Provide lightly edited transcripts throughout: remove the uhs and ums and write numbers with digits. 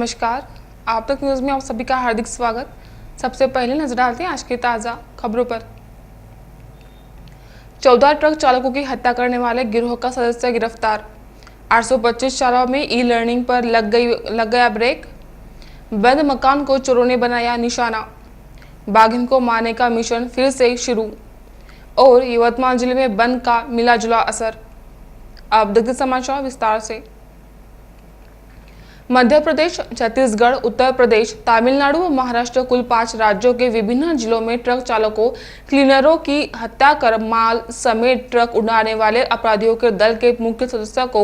नमस्कार। आप तक न्यूज़ में आप सभी का हार्दिक स्वागत। सबसे पहले नजर डालते हैं आज की ताज़ा खबरों पर। 14 ट्रक चालकों की हत्या करने वाले गिरोह का सदस्य गिरफ्तार। 825 शालाओं में ई लर्निंग पर लग गया ब्रेक। बंद मकान को चोरों ने बनाया निशाना। बाघिन को मारने का मिशन फिर से शुरू। और यवतमाल जिले में बंद का मिला जुला असर। अब देखते समाचार विस्तार से। मध्य प्रदेश, छत्तीसगढ़, उत्तर प्रदेश, तमिलनाडु व महाराष्ट्र कुल 5 राज्यों के विभिन्न जिलों में ट्रक चालकों, क्लीनरों की हत्या कर माल समेत ट्रक उड़ाने वाले अपराधियों के दल के मुख्य सदस्य को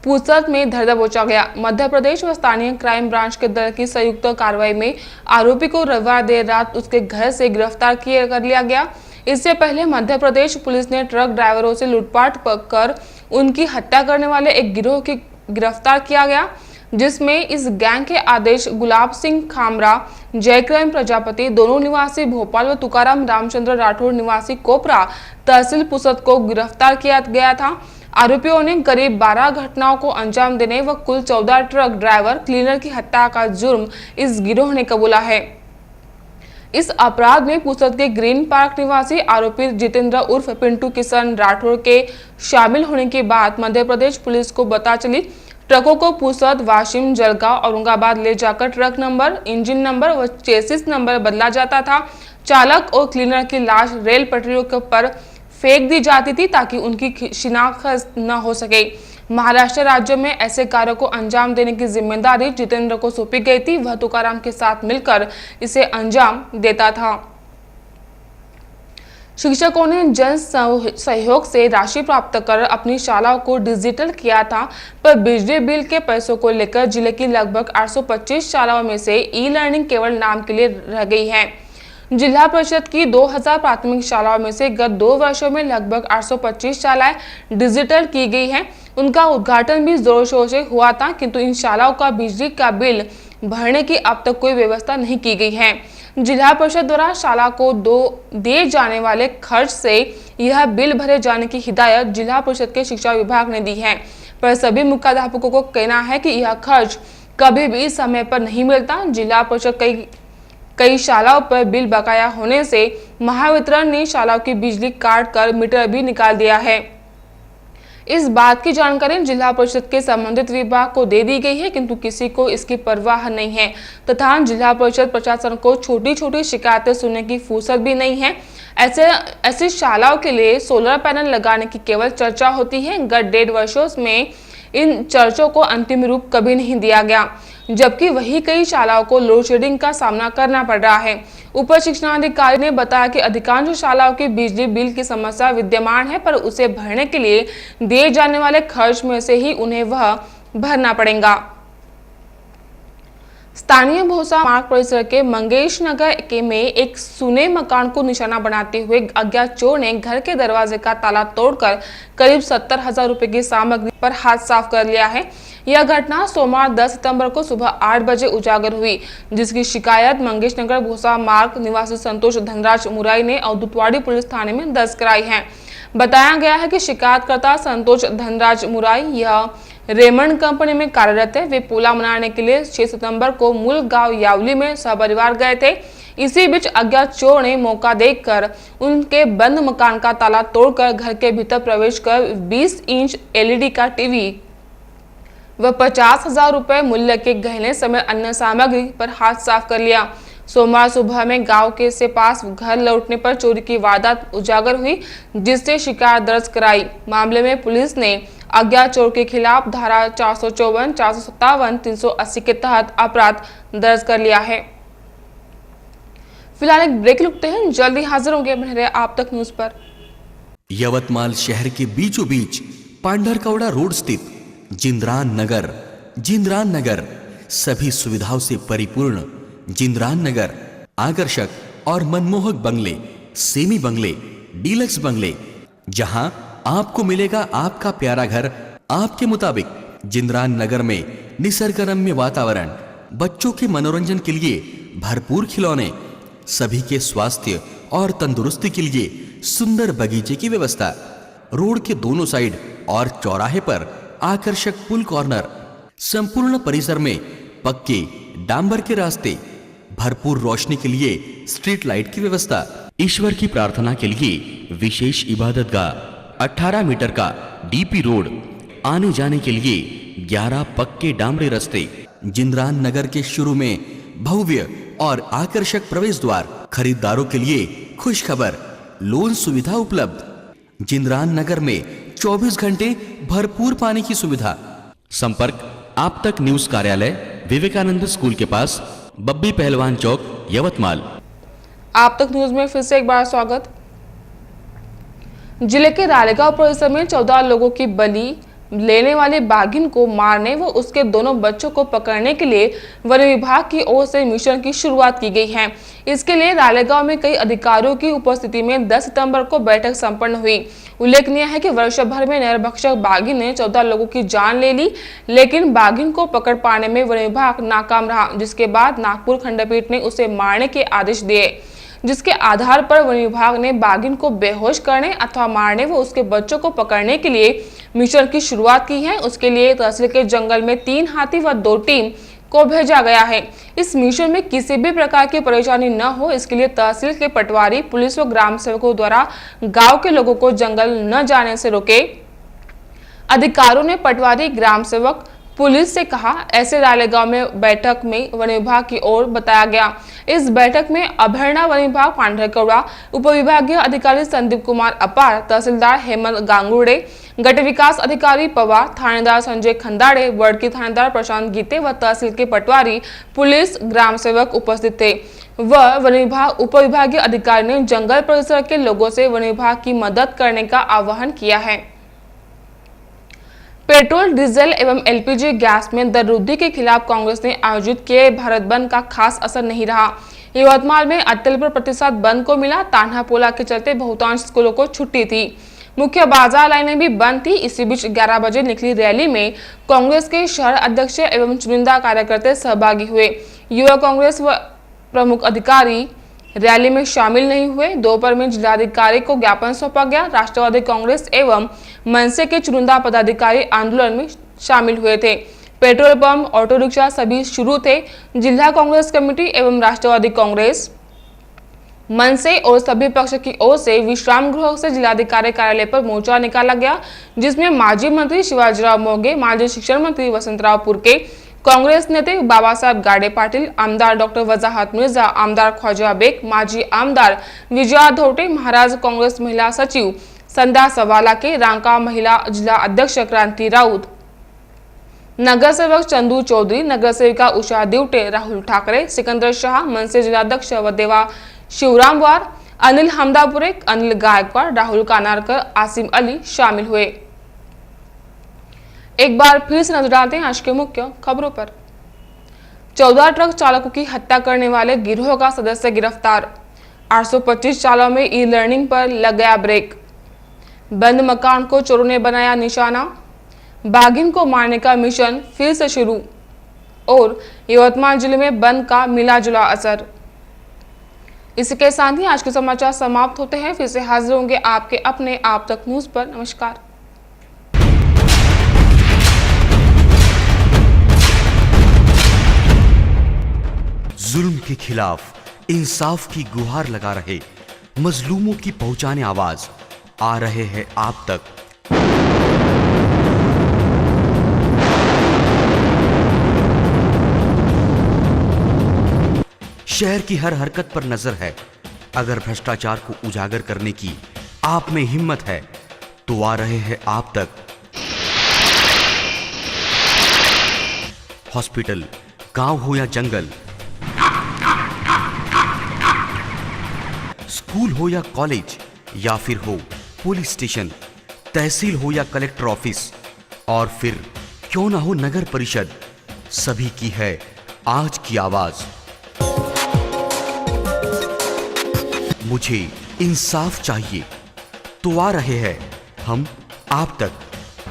पूछताछ में धर दबोचा गया। मध्य प्रदेश व स्थानीय क्राइम ब्रांच के दल की संयुक्त कार्रवाई में आरोपी को रविवार देर रात उसके घर से गिरफ्तार कर लिया गया। इससे पहले मध्य प्रदेश पुलिस ने ट्रक ड्राइवरों से लूटपाट कर उनकी हत्या करने वाले एक गिरोह की गिरफ्तार किया गया, जिसमें इस गैंग के आदेश गुलाब सिंह खामरा, जयक्रम प्रजापति दोनों निवासी भोपाल व तुकाराम रामचंद्र राठौर निवासी कोपरा तहसील पुसद को गिरफ्तार किया गया था। आरोपियों ने करीब 12 घटनाओं को अंजाम देने व कुल 14 ट्रक ड्राइवर क्लीनर की हत्या का जुर्म इस गिरोह ने कबूला है। इस अपराध में पुसद के ग्रीन पार्क निवासी आरोपी जितेंद्र उर्फ पिंटू किशन राठौर के शामिल होने के बाद मध्य प्रदेश पुलिस को पता चली। ट्रकों को पुसद, वाशिम, जलगांव, औरंगाबाद ले जाकर ट्रक नंबर, इंजन नंबर व चेसिस नंबर बदला जाता था। चालक और क्लीनर की लाश रेल पटरियों पर फेंक दी जाती थी ताकि उनकी शिनाख्त न हो सके। महाराष्ट्र राज्य में ऐसे कार्यों को अंजाम देने की जिम्मेदारी जितेंद्र को सौंपी गई थी। वह तुकाराम के साथ मिलकर इसे अंजाम देता था। शिक्षकों ने जन सहयोग से राशि प्राप्त कर अपनी शालाओं को डिजिटल किया था, पर बिजली बिल के पैसों को लेकर जिले की लगभग 825 शालाओं में से ई लर्निंग केवल नाम के लिए रह गई है। जिला परिषद की 2000 प्राथमिक शालाओं में से गत 2 वर्षों में लगभग 825 शालाएं डिजिटल की गई हैं। उनका उद्घाटन भी जोर शोर से हुआ था, किंतु इन शालाओं का बिजली का बिल भरने की अब तक कोई व्यवस्था नहीं की गई है। जिला परिषद द्वारा शाला को दिए जाने वाले खर्च से यह बिल भरे जाने की हिदायत जिला परिषद के शिक्षा विभाग ने दी है, पर सभी मुख्याध्यापकों को कहना है कि यह खर्च कभी भी समय पर नहीं मिलता। जिला परिषद कई शालाओं पर बिल बकाया होने से महावितरण ने शालाओं की बिजली काट कर मीटर भी निकाल दिया है। इस बात की जानकारी जिला परिषद के संबंधित विभाग को दे दी गई है, किंतु किसी को इसकी परवाह नहीं है तथा जिला परिषद प्रशासन को छोटी छोटी शिकायतें सुनने की फुर्सत भी नहीं है। ऐसी शालाओं के लिए सोलर पैनल लगाने की केवल चर्चा होती है। गत 1.5 वर्षों में इन चर्चों को अंतिम रूप कभी नहीं दिया गया, जबकि वही कई शालाओं को लोड शेडिंग का सामना करना पड़ रहा है। उप शिक्षणाधिकारी ने बताया कि अधिकांश शालाओं की बिजली बिल की समस्या विद्यमान है, पर उसे भरने के लिए दिए जाने वाले खर्च में से ही उन्हें वह भरना पड़ेगा। स्थानीय भोसा मार्ग परिसर के मंगेश नगर में एक सुने मकान को निशाना बनाते हुए अज्ञात चोर ने घर के दरवाजे का ताला तोड़कर करीब 70,000 रुपए की सामग्री पर हाथ साफ कर लिया है। यह घटना सोमवार 10 सितंबर को सुबह 8 बजे उजागर हुई, जिसकी शिकायत मंगेश नगर भोसा मार्ग निवासी संतोष धनराज मुराई ने अवधुतवाड़ी पुलिस थाने में दर्ज कराई है। बताया गया है कि शिकायतकर्ता संतोष धनराज मुराई यह रेमंड कंपनी में कार्यरत है। वे पोला मनाने के लिए 6 सितंबर को मूल गांव यावली में सपरिवार गए थे। इसी बीच अज्ञात चोर ने मौका देखकर उनके बंद मकान का ताला तोड़कर घर के भीतर प्रवेश कर 20 इंच एलईडी का टीवी व 50,000 रुपए मूल्य के गहने समेत अन्य सामग्री पर हाथ साफ कर लिया। सोमवार सुबह में गांव के से पास घर लौटने पर चोरी की वारदात उजागर हुई, जिससे शिकायत दर्ज कराई। मामले में पुलिस ने अज्ञात चोर के खिलाफ धारा 454, 457, 380 के तहत अपराध दर्ज कर लिया है। फिलहाल एक ब्रेक रुकते हैं, जल्दी हाजिर होंगे बने रहे आप तक न्यूज पर। यवतमाल शहर के बीचों बीच पांढरकवड़ा रोड स्थित जिंद्रान नगर सभी सुविधाओं से परिपूर्ण जिंद्रान नगर आकर्षक और मनमोहक बंगले, सेमी बंगले, डीलक्स बंगले, जहां आपको मिलेगा आपका प्यारा घर आपके मुताबिक। जिंद्रान नगर में निसर्गरम्य वातावरण, बच्चों के मनोरंजन के लिए भरपूर खिलौने, सभी के स्वास्थ्य और तंदुरुस्ती के लिए सुंदर बगीचे की व्यवस्था, रोड के दोनों साइड और चौराहे पर आकर्षक पुल कॉर्नर, संपूर्ण परिसर में पक्के डांबर के रास्ते, भरपूर रोशनी के लिए स्ट्रीट लाइट की व्यवस्था, ईश्वर की प्रार्थना के लिए विशेष इबादतगाह, 18 मीटर का डीपी रोड, आने जाने के लिए 11 पक्के डामरे रास्ते, जिंद्रान नगर के शुरू में भव्य और आकर्षक प्रवेश द्वार, खरीदारों के लिए खुश खबर, लोन सुविधा उपलब्ध। जिंद्रान नगर में 24 घंटे भरपूर पानी की सुविधा। संपर्क आप तक न्यूज कार्यालय, विवेकानंद स्कूल के पास, बब्बी पहलवान चौक, यवतमाल। आप तक न्यूज में फिर से एक बार स्वागत। जिले के रालेगांव परिसर में 14 लोगों की बलि लेने वाले बाघिन को मारने व उसके दोनों बच्चों को पकड़ने के लिए वन विभाग की ओर से मिशन की शुरुआत की गई है। इसके लिए रालेगांव में कई अधिकारियों की उपस्थिति में 10 सितंबर को बैठक संपन्न हुई। उल्लेखनीय है कि वर्ष भर में नरभक्षक बाघिन ने 14 लोगों की जान ले ली, लेकिन बाघिन को पकड़ पाने में वन विभाग नाकाम रहा, जिसके बाद नागपुर खंडपीठ ने उसे मारने के आदेश दिए, जिसके आधार पर वन विभाग ने बाघिन को बेहोश करने अथवा मारने व उसके बच्चों को पकड़ने के लिए मिशन की शुरुआत की है। उसके लिए तहसील के जंगल में 3 हाथी व 2 टीम को भेजा गया है। इस मिशन में किसी भी प्रकार की परेशानी न हो, इसके लिए तहसील के पटवारी, पुलिस व ग्राम सेवकों द्वारा गांव के लोगों को जंगल न जाने से रोके। अधिकारियों ने पटवारी, ग्राम सेवक, पुलिस से कहा। ऐसे रालेगांव में बैठक में वन विभाग की ओर बताया गया। इस बैठक में अभरना वन विभाग पांढरकौड़ा, उप विभागीय अधिकारी संदीप कुमार अपार, तहसीलदार हेमंत गांगुड़े, गट विकास अधिकारी पवार, थानेदार संजय खंदाड़े, वर्ड थानेदार प्रशांत गीते व तहसील के पटवारी, पुलिस, ग्राम सेवक उपस्थित थे। वन विभाग उप विभागीय अधिकारी ने जंगल परिसर के लोगों से वन विभाग की मदद करने का आह्वान किया है। पेट्रोल, डीजल एवं एलपीजी गैस में दर वृद्धि के खिलाफ कांग्रेस ने आयोजित किए भारत बंद का खास असर नहीं रहा। यवतमाल में 78% बंद को मिला। तान्हापोला के चलते बहुतांश स्कूलों को छुट्टी थी। मुख्य बाजार लाइनें भी बंद थी। इसी बीच 11 बजे निकली रैली में कांग्रेस के शहर अध्यक्ष एवं चुनिंदा कार्यकर्ता सहभागी हुए। युवा कांग्रेस व प्रमुख अधिकारी रैली में शामिल नहीं हुए। दोपहर में जिलाधिकारी को ज्ञापन सौंपा गया। राष्ट्रवादी कांग्रेस एवं मनसे के चुनिंदा पदाधिकारी आंदोलन में शामिल हुए थे। पेट्रोल पंप, ऑटो रिक्शा सभी शुरू थे। जिला कांग्रेस कमेटी एवं राष्ट्रवादी कांग्रेस, मनसे और सभी पक्ष की ओर से विश्राम गृह से जिलाधिकारी कार्यालय पर मोर्चा निकाला गया, जिसमें माजी मंत्री शिवाजीराव मोगे, माजी शिक्षण मंत्री वसंतराव पुरके, कांग्रेस नेते बाबा साहब गाडे पाटिल, आमदार डॉक्टर वजाहत मिर्जा, आमदार ख्वाजा बेग, माजी आमदार विजया धोटे, महाराज कांग्रेस महिला सचिव संध्या सवाला के, रांका महिला जिला अध्यक्ष क्रांति राउत, नगर सेवक चंदू चौधरी, नगर सेविका उषा दिवटे, राहुल ठाकरे, सिकंदर शाह, मनसे जिलाध्यक्ष वदेवा शिवराम वार, अनिल हमदापुरे, अनिल गायकवाड़, राहुल कानारकर, आसिम अली शामिल हुए। एक बार फिर से नजर डालते हैं आज के मुख्य खबरों पर। 14 ट्रक चालकों की हत्या करने वाले गिरोह का सदस्य गिरफ्तार। 825 चालों में ई लर्निंग पर लग गया ब्रेक। बंद मकान को चोरों ने बनाया निशाना। बाघिन को मारने का मिशन फिर से शुरू। और यवतमाल जिले में बंद का मिला जुला असर। इसके साथ ही आज के समाचार समाप्त होते हैं। फिर से हाजिर होंगे आपके अपने आप तक न्यूज पर। नमस्कार। जुल्म के खिलाफ इंसाफ की गुहार लगा रहे मजलूमों की पहुंचाने आवाज आ रहे हैं आप तक। शहर की हर हरकत पर नजर है। अगर भ्रष्टाचार को उजागर करने की आप में हिम्मत है तो आ रहे हैं आप तक। हॉस्पिटल, गांव हो या जंगल, स्कूल हो या कॉलेज, या फिर हो पुलिस स्टेशन, तहसील हो या कलेक्टर ऑफिस, और फिर क्यों ना हो नगर परिषद, सभी की है आज की आवाज। मुझे इंसाफ चाहिए तो आ रहे हैं हम आप तक।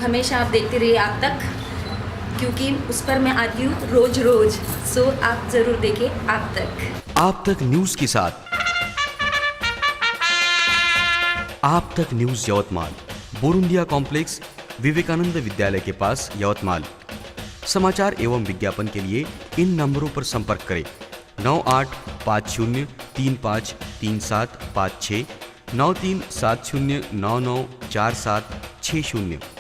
हमेशा आप देखते रहिए आप तक, क्योंकि उस पर मैं आती हूँ रोज रोज। सो आप जरूर देखें आप तक। आप तक न्यूज के साथ आप तक न्यूज यवतमाल, बोरुंडिया कॉम्प्लेक्स, विवेकानंद विद्यालय के पास, यवतमाल। समाचार एवं विज्ञापन के लिए इन नंबरों पर संपर्क करें 9850353756, 9370994760।